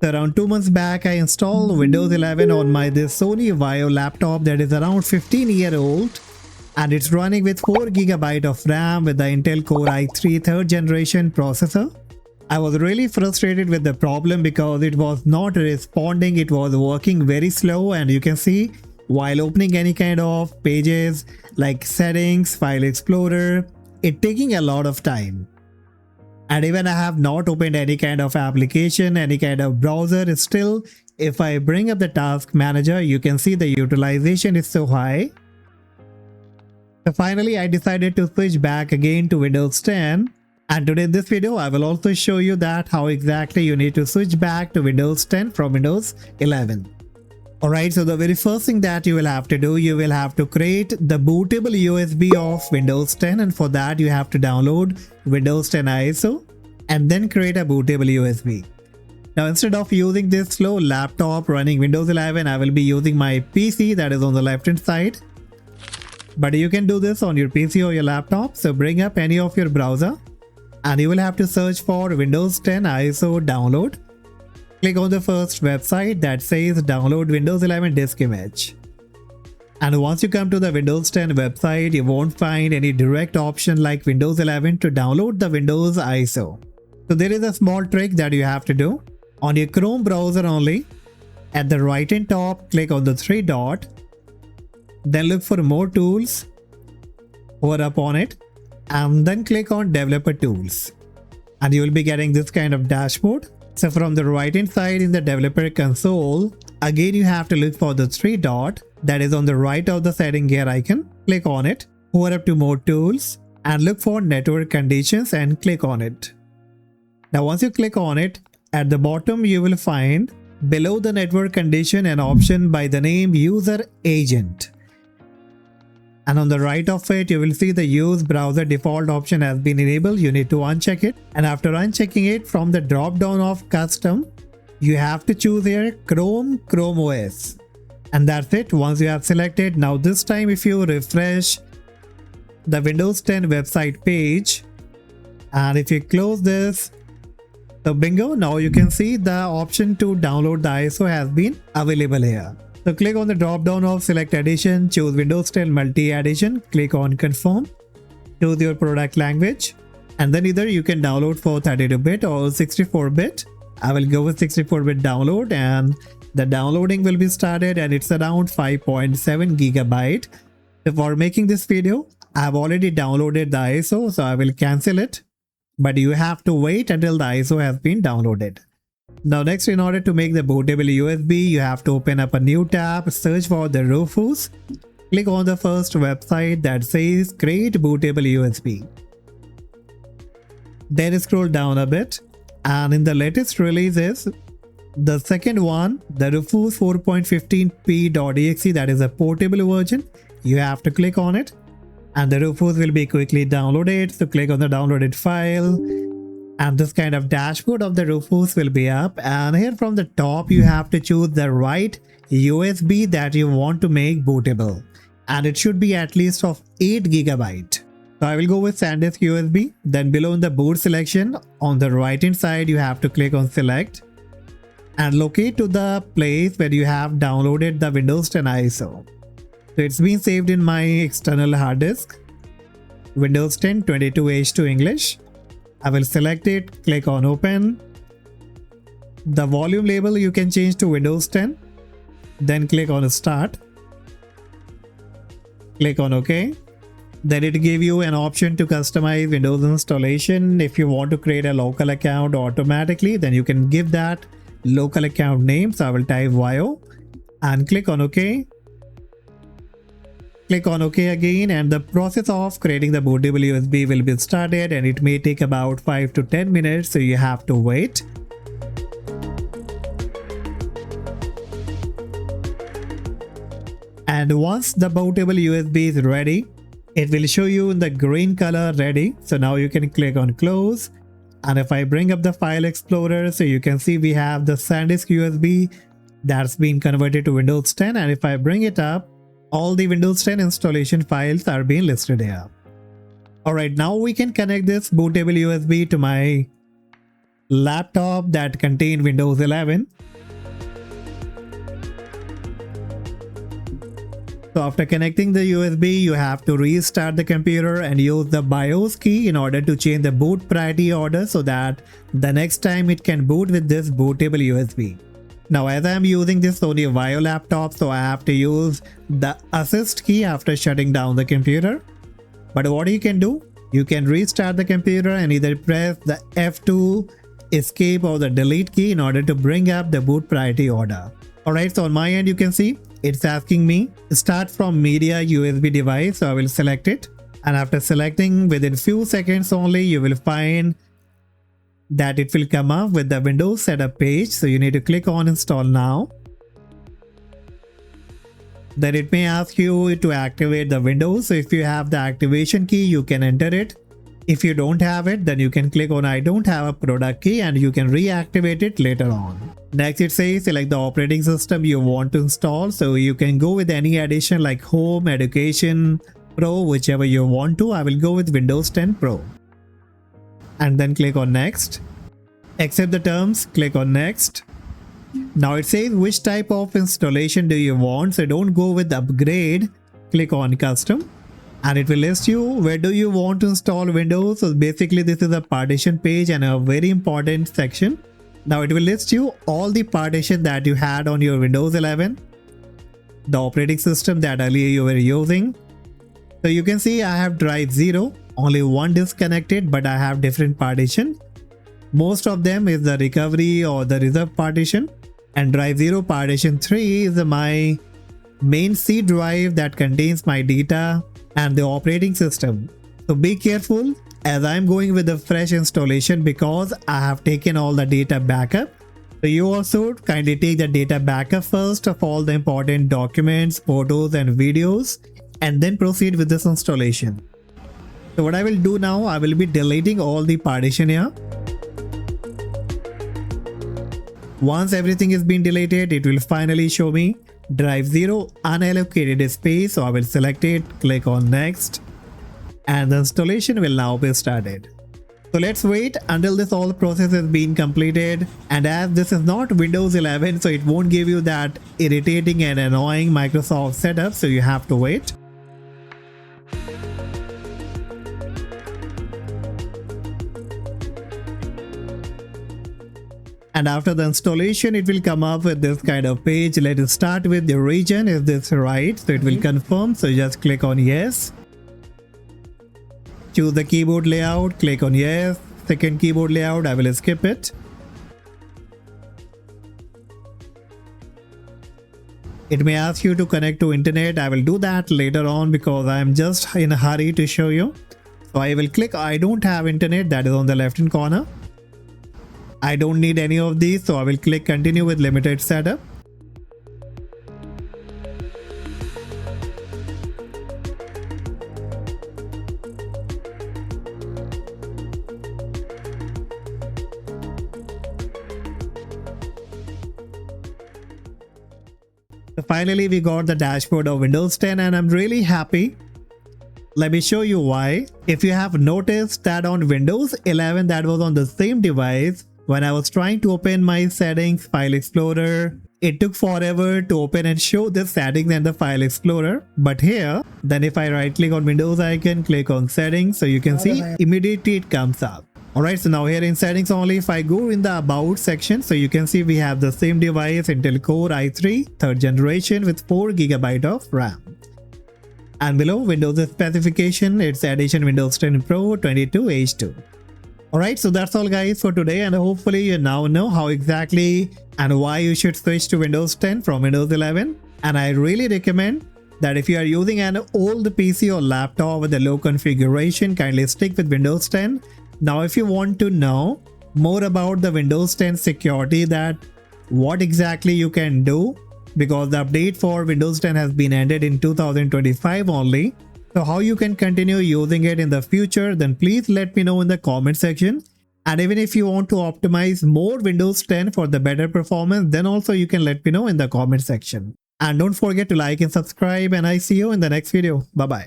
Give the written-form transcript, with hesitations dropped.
So around 2 months back, I installed Windows 11 on my this Sony Vaio laptop that is around 15-year-old, and it's running with 4 GB of RAM with the Intel Core i3 3rd generation processor. I was really frustrated with the problem because it was not responding, it was working very slow, and you can see while opening any kind of pages like settings, file explorer, it taking a lot of time. And even I have not opened any kind of application, any kind of browser, still if I bring up the task manager, you can see the utilization is so high. So finally I decided to switch back again to Windows 10. And today in this video, I will also show you that how exactly you need to switch back to Windows 10 from Windows 11. Alright, so the very first thing that you will have to do, you will have to create the bootable USB of Windows 10, and for that you have to download Windows 10 ISO and then create a bootable USB. Now instead of using this slow laptop running Windows 11, I will be using my PC that is on the left hand side. But you can do this on your PC or your laptop, so bring up any of your browser and you will have to search for Windows 10 ISO download. Click on the first website that says download Windows 11 disk image. And once you come to the Windows 10 website, you won't find any direct option like Windows 11 to download the Windows ISO. So there is a small trick that you have to do. On your Chrome browser only, at the right hand top, click on the 3 dot. Then look for more tools, hover up on it, and then click on developer tools. And you will be getting this kind of dashboard. So from the right hand side in the developer console, again you have to look for the 3 dot that is on the right of the setting gear icon. Click on it, hover up to more tools and look for network conditions and click on it. Now once you click on it, at the bottom you will find below the network condition an option by the name user agent. And on the right of it, you will see the use browser default option has been enabled. You need to uncheck it. And after unchecking it, from the drop down of custom, you have to choose here Chrome OS. And that's it. Once you have selected, now this time if you refresh the Windows 10 website page, and if you close this, so bingo, now you can see the option to download the ISO has been available here. So click on the drop down of select edition, choose Windows 10 multi edition, click on confirm, choose your product language, and then either you can download for 32-bit or 64-bit. I will go with 64-bit download, and the downloading will be started, and it's around 5.7 GB. So for making this video, I have already downloaded the ISO, so I will cancel it, but you have to wait until the ISO has been downloaded. Now next, in order to make the bootable USB, you have to open up a new tab, search for the RUFUS, click on the first website that says create bootable USB. Then scroll down a bit, and in the latest releases, the second one, the RUFUS 4.15p.exe, that is a portable version, you have to click on it and the RUFUS will be quickly downloaded. So click on the downloaded file, and this kind of dashboard of the RUFUS will be up, and here from the top you have to choose the right USB that you want to make bootable, and it should be at least of 8 GB. So I will go with SanDisk USB. Then below in the boot selection on the right hand side you have to click on select and locate to the place where you have downloaded the Windows 10 ISO. So it's been saved in my external hard disk, Windows 10 22H2 English. I will select it, click on open. The volume label you can change to Windows 10. Then click on start. Click on OK. Then it gives you an option to customize Windows installation. If you want to create a local account automatically, then you can give that local account name. So I will type Vaio and click on OK. Click on OK again, and the process of creating the bootable USB will be started, and it may take about 5 to 10 minutes, so you have to wait. And once the bootable USB is ready, it will show you in the green color ready. So now you can click on close, and if I bring up the file explorer, so you can see we have the SanDisk USB that's been converted to Windows 10, and if I bring it up, all the Windows 10 installation files are being listed here. Alright, now we can connect this bootable USB to my laptop that contain Windows 11. So after connecting the USB, you have to restart the computer and use the BIOS key in order to change the boot priority order so that the next time it can boot with this bootable USB. Now as I am using this Sony Vaio laptop, so I have to use the assist key after shutting down the computer. But what you can do, you can restart the computer and either press the F2, escape or the delete key in order to bring up the boot priority order. Alright, so on my end you can see it's asking me start from media USB device, so I will select it, and after selecting, within few seconds only you will find that it will come up with the Windows setup page. So you need to click on install now. Then it may ask you to activate the Windows. So if you have the activation key, you can enter it. If you don't have it, then you can click on I don't have a product key and you can reactivate it later on. Next it says select the operating system you want to install. So you can go with any edition like Home, Education, Pro, whichever you want to. I will go with Windows 10 Pro. And then click on next. Accept the terms, click on next. Now it says which type of installation do you want, so don't go with upgrade, click on custom and it will list you where do you want to install Windows. So basically this is a partition page and a very important section. Now it will list you all the partition that you had on your Windows 11, the operating system that earlier you were using. So you can see I have drive 0, only one disconnected, but I have different partition. Most of them is the recovery or the reserve partition, and drive 0 partition 3 is my main C drive that contains my data and the operating system. So be careful as I am going with the fresh installation because I have taken all the data backup. So you also kindly take the data backup first of all the important documents, photos and videos, and then proceed with this installation. So what I will do now, I will be deleting all the partition here. Once everything is been deleted, it will finally show me drive 0 unallocated space. So I will select it, click on next, and the installation will now be started. So let's wait until this all process has been completed, and as this is not Windows 11, so it won't give you that irritating and annoying Microsoft setup, so you have to wait. And after the installation, it will come up with this kind of page. Let us start with the region. Is this right? So it will confirm. So just click on yes. Choose the keyboard layout. Click on yes. Second keyboard layout, I will skip it. It may ask you to connect to internet. I will do that later on because I am just in a hurry to show you. So I will click I don't have internet, that is on the left hand corner. I don't need any of these, so I will click continue with limited setup. So finally we got the dashboard of Windows 10 and I'm really happy. Let me show you why. If you have noticed that on Windows 11 that was on the same device, when I was trying to open my settings file explorer, it took forever to open and show the settings and the file explorer. But here, then if I right click on Windows icon, click on settings, so you can see immediately it comes up. Alright, so now here in settings only, if I go in the about section, so you can see we have the same device, Intel Core i3 3rd generation with 4 GB of RAM. And below Windows specification, it's Edition Windows 10 Pro 22H2. Alright, so that's all guys for today, and hopefully you now know how exactly and why you should switch to Windows 10 from Windows 11. And I really recommend that if you are using an old PC or laptop with a low configuration, kindly stick with Windows 10. Now if you want to know more about the Windows 10 security, that what exactly you can do, because the update for Windows 10 has been ended in 2025 only. So how you can continue using it in the future, then please let me know in the comment section. And even if you want to optimize more Windows 10 for the better performance, then also you can let me know in the comment section. And don't forget to like and subscribe, and I see you in the next video. Bye bye.